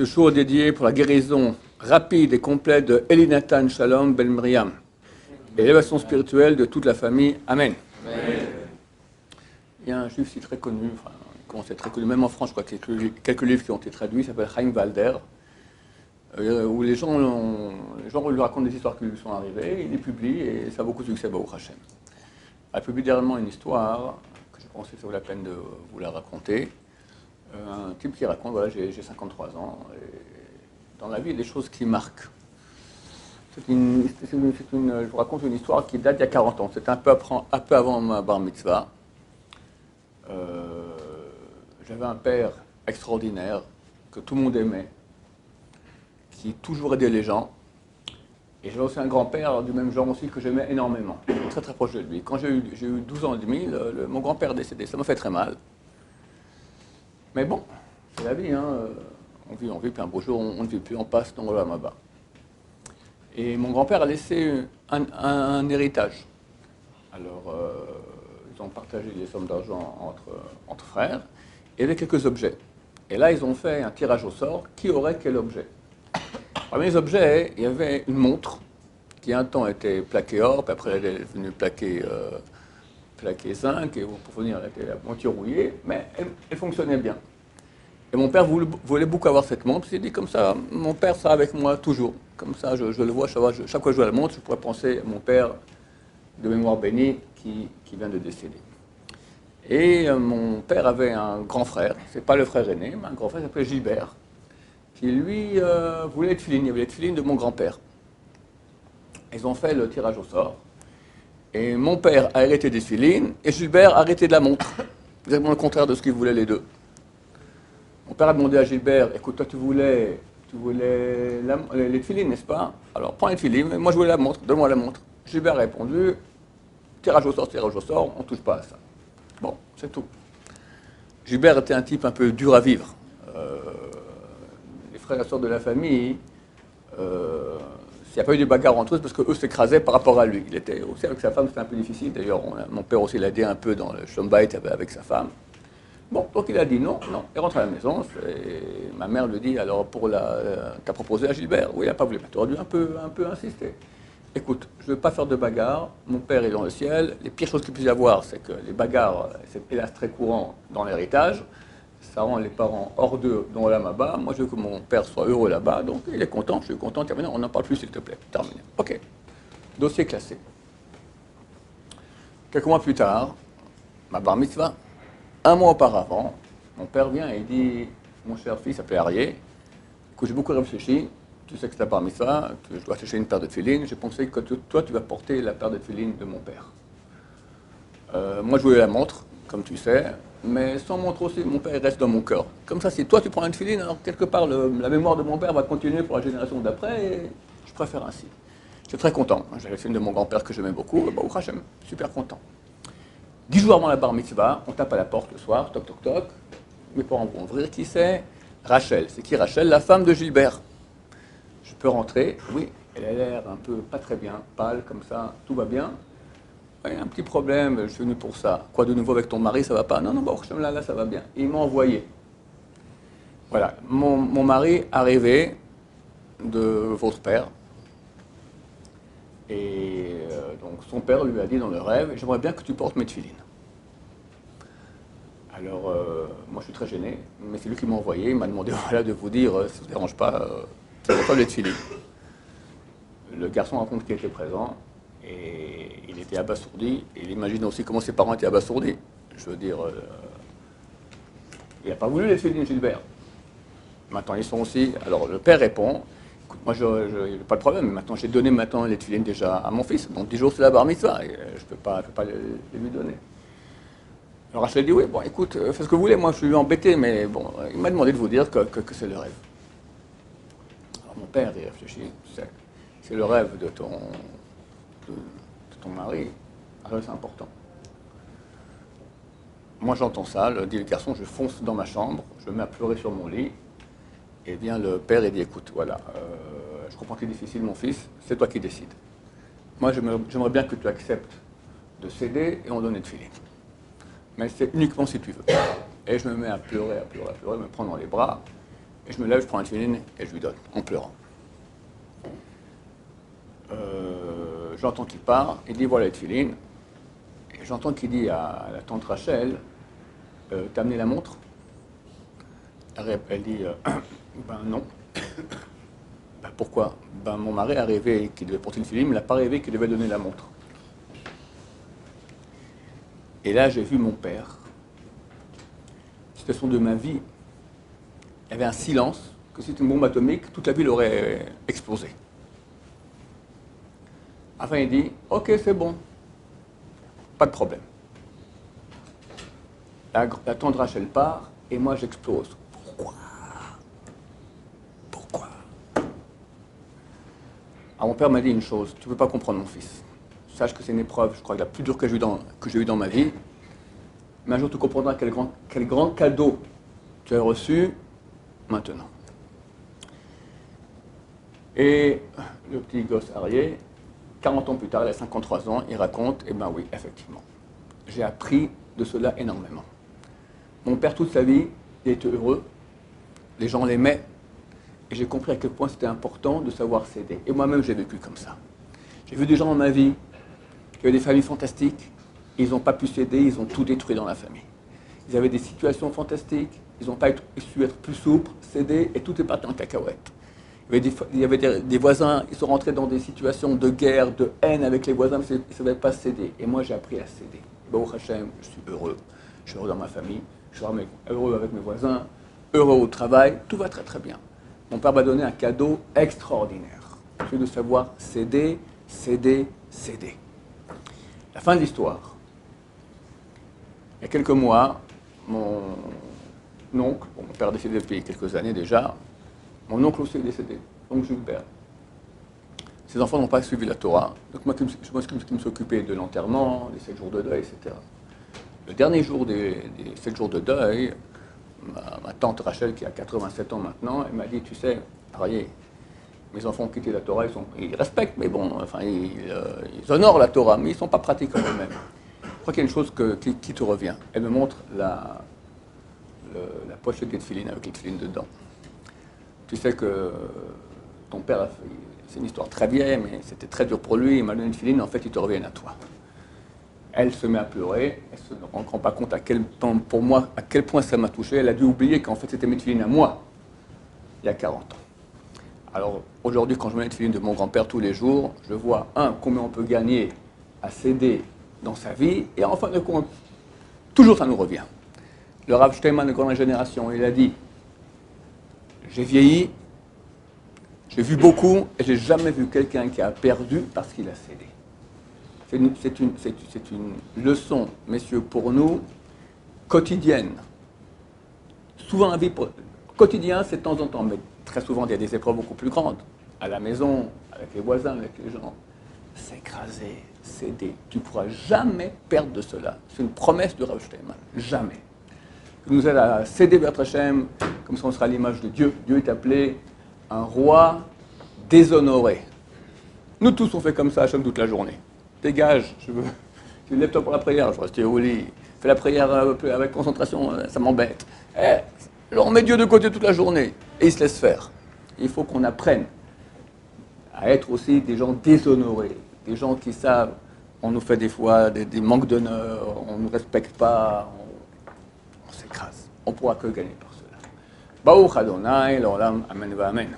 Ce jour est dédié pour la guérison rapide et complète de Elinatan Shalom Ben Miriam et l'élévation spirituelle de toute la famille. Amen. Amen. Il y a un juif ici très connu, enfin, il commence à être très connu, même en France, je crois qu'il y a quelques livres qui ont été traduits, il s'appelle Chaim Walder, où les gens lui racontent des histoires qui lui sont arrivées, il les publie et ça a beaucoup de succès, Baruch Hashem. Il a publié dernièrement une histoire que je pensais que ça vaut la peine de vous la raconter. Un type qui raconte, voilà, j'ai 53 ans, et dans la vie, il y a des choses qui marquent. Je vous raconte une histoire qui date d'il y a 40 ans. C'était un peu avant ma bar mitzvah. J'avais un père extraordinaire, que tout le monde aimait, qui toujours aidait les gens. Et j'avais aussi un grand-père du même genre aussi que j'aimais énormément, très très proche de lui. Quand j'ai eu 12 ans et demi, mon grand-père est décédé. Ça m'a fait très mal. Mais bon, c'est la vie, hein. On vit, puis un beau jour, on ne vit plus, on passe dans le Hamaba. Et mon grand-père a laissé un héritage. Alors, ils ont partagé les sommes d'argent entre frères, et il y avait quelques objets. Et là, ils ont fait un tirage au sort, qui aurait quel objet. Parmi les objets, il y avait une montre, qui un temps était plaquée or, puis après elle est devenue plaquée zinc, et pour venir, elle était la moitié rouillée, mais elle fonctionnait bien. Et mon père voulait beaucoup avoir cette montre. Il s'est dit comme ça, mon père sera avec moi toujours. Comme ça, je le vois, chaque fois que je vois la montre, je pourrais penser à mon père de mémoire bénie qui vient de décéder. Et mon père avait un grand frère, c'est pas le frère aîné, mais un grand frère qui s'appelait Gilbert, qui lui voulait être filine. Il avait les filines de mon grand-père. Ils ont fait le tirage au sort. Et mon père a hérité des filines et Gilbert a hérité de la montre. Exactement le contraire de ce qu'ils voulaient les deux. Mon père a demandé à Gilbert, écoute, toi tu voulais les filines, n'est-ce pas? Alors prends les filines, mais moi je voulais la montre, donne-moi la montre. Gilbert a répondu, tirage au sort, on ne touche pas à ça. Bon, c'est tout. Gilbert était un type un peu dur à vivre. Les frères et sœurs de la famille, s'il n'y a pas eu de bagarre entre eux, c'est parce qu'eux s'écrasaient par rapport à lui. Il était aussi avec sa femme, c'était un peu difficile. D'ailleurs, mon père aussi l'a aidé un peu dans le Shombait avec sa femme. Bon, donc il a dit non, il rentre à la maison, et ma mère lui dit, alors t'as proposé à Gilbert? Oui, il n'a pas voulu, mais tu aurais dû un peu insister. Écoute, je ne veux pas faire de bagarre, mon père est dans le ciel, les pires choses qu'il puisse y avoir, c'est que les bagarres, c'est hélas très courant dans l'héritage, ça rend les parents hors d'eux dans l'Hamaba, moi je veux que mon père soit heureux là-bas, donc il est content, je suis content, terminé, on n'en parle plus s'il te plaît, terminé. Ok, dossier classé. Quelques mois plus tard, ma bar mitzvah. Un mois auparavant, mon père vient et il dit, mon cher fils, s'appelait Arié, écoute, j'ai beaucoup réfléchi, tu sais que c'est la bar mitzvah, je dois acheter une paire de tefilines, j'ai pensé que toi, tu vas porter la paire de tefilines de mon père. Moi, je voulais la montre, comme tu sais, mais sans montre aussi, mon père reste dans mon cœur. Comme ça, si toi, tu prends une tefiline, alors quelque part, la mémoire de mon père va continuer pour la génération d'après, et je préfère ainsi. J'étais très content, j'avais le film de mon grand-père que j'aimais beaucoup, Baruch Hashem, super content. 10 jours avant la bar mitzvah, on tape à la porte le soir, toc toc toc. Mes parents vont ouvrir, qui c'est? Rachel. C'est qui Rachel? La femme de Gilbert. Je peux rentrer? Oui, elle a l'air un peu pas très bien, pâle comme ça, tout va bien. Oui, un petit problème, je suis venu pour ça. Quoi de nouveau avec ton mari, ça va pas? Non, bon, là, ça va bien. Il m'a envoyé. Voilà, mon mari arrivé de votre père. Et donc son père lui a dit dans le rêve, j'aimerais bien que tu portes mes tefilines. Alors, moi je suis très gêné, mais c'est lui qui m'a envoyé, il m'a demandé voilà, de vous dire, si ça ne vous dérange pas, c'est pourquoi les tefilines. Le garçon raconte qu'il était présent, et il était abasourdi, et il imagine aussi comment ses parents étaient abasourdis. Je veux dire, il n'a pas voulu les tefilines, Gilbert. Maintenant ils sont aussi, alors le père répond, écoute, moi je n'ai pas de problème, mais maintenant j'ai donné les tefilines déjà à mon fils, donc 10 jours c'est la bar mitzvah, et je ne peux pas les lui donner. Alors Rachel dit, oui, bon, écoute, faites ce que vous voulez, moi je suis embêté, mais bon, il m'a demandé de vous dire que c'est le rêve. Alors mon père, il réfléchit, c'est le rêve de ton mari, alors c'est important. Moi j'entends ça, dit le garçon, je fonce dans ma chambre, je me mets à pleurer sur mon lit, et vient le père et dit, écoute, voilà, je comprends que c'est difficile mon fils, c'est toi qui décides. Moi j'aimerais bien que tu acceptes de céder et on donne une tefilines. Mais c'est uniquement si tu veux. Et je me mets à pleurer, me prendre dans les bras. Et je me lève, je prends un tefillin et je lui donne, en pleurant. J'entends qu'il part, il dit voilà les tefillin. Et j'entends qu'il dit à la tante Rachel, t'as amené la montre? Elle dit, ben non. Ben pourquoi? Ben mon mari a rêvé qu'il devait porter le tefillin, mais il n'a pas rêvé qu'il devait donner la montre. Et là, j'ai vu mon père. Situation de ma vie. Il y avait un silence, que si c'était une bombe atomique, toute la ville aurait explosé. Enfin, il dit, ok, c'est bon, pas de problème. La tante Rachel part, et moi j'explose. Pourquoi? Alors mon père m'a dit une chose, tu ne peux pas comprendre mon fils. Sache que c'est une épreuve, je crois, la plus dure que j'ai eue dans ma vie. Mais un jour tu comprendras quel grand cadeau tu as reçu maintenant. Et le petit gosse Arié, 40 ans plus tard, il a 53 ans, il raconte, eh bien oui, effectivement, j'ai appris de cela énormément. Mon père, toute sa vie, il était heureux, les gens l'aimaient, et j'ai compris à quel point c'était important de savoir céder. Et moi-même, j'ai vécu comme ça. J'ai vu des gens dans ma vie qui avaient des familles fantastiques, ils n'ont pas pu céder, ils ont tout détruit dans la famille. Ils avaient des situations fantastiques, ils n'ont pas su être plus souples, céder, et tout est parti en cacahuète. Il y avait des voisins, ils sont rentrés dans des situations de guerre, de haine avec les voisins, ils ne savaient pas céder. Et moi, j'ai appris à céder. Baruch Hashem, je suis heureux. Je suis heureux dans ma famille, je suis heureux avec mes voisins, heureux au travail, tout va très très bien. Mon père m'a donné un cadeau extraordinaire, celui de savoir céder, céder, céder. La fin de l'histoire. Il y a quelques mois, mon oncle, mon père est décédé depuis quelques années déjà, mon oncle aussi est décédé, oncle Gilbert. Ses enfants n'ont pas suivi la Torah, donc moi qui me suis occupé de l'enterrement, des 7 jours de deuil, etc. Le dernier jour des 7 jours de deuil, ma tante Rachel, qui a 87 ans maintenant, elle m'a dit, tu sais, Arié, mes enfants ont quitté la Torah, ils respectent, mais bon, enfin, ils honorent la Torah, mais ils ne sont pas pratiquants eux-mêmes. Je crois qu'il y a une chose qui te revient. Elle me montre la pochette des tefillin avec les tefillin dedans. Tu sais que ton père, c'est une histoire très vieille, mais c'était très dur pour lui, il m'a donné une tefillin, en fait, ils te reviennent à toi. Elle se met à pleurer, elle ne se rend pas compte à quel point ça m'a touché. Elle a dû oublier qu'en fait c'était mes tefillin à moi, il y a 40 ans. Alors aujourd'hui, quand je mets les tefillin de mon grand-père tous les jours, je vois, combien on peut gagner à céder dans sa vie, et en fin de compte, toujours ça nous revient. Le Rav Steinman de Grande Génération, il a dit, j'ai vieilli, j'ai vu beaucoup, et j'ai jamais vu quelqu'un qui a perdu parce qu'il a cédé. C'est une leçon, messieurs, pour nous, quotidienne. Souvent, la vie quotidienne, c'est de temps en temps, mais très souvent, il y a des épreuves beaucoup plus grandes. À la maison, avec les voisins, avec les gens. S'écraser, céder. Tu ne pourras jamais perdre de cela. C'est une promesse de Rav Steinman. Jamais. Il nous aide à céder vers Hachem, comme ça on sera à l'image de Dieu. Dieu est appelé un roi déshonoré. Nous tous, on fait comme ça Hachem toute la journée. Dégage, tu lèves-toi pour la prière, je reste au lit. Fais la prière avec concentration, ça m'embête. On met Dieu de côté toute la journée et il se laisse faire. Il faut qu'on apprenne à être aussi des gens déshonorés, des gens qui savent, on nous fait des fois des manques d'honneur, on ne nous respecte pas, on s'écrase. On ne pourra que gagner par cela. Baruch Adonai, l'olam, amen va amen.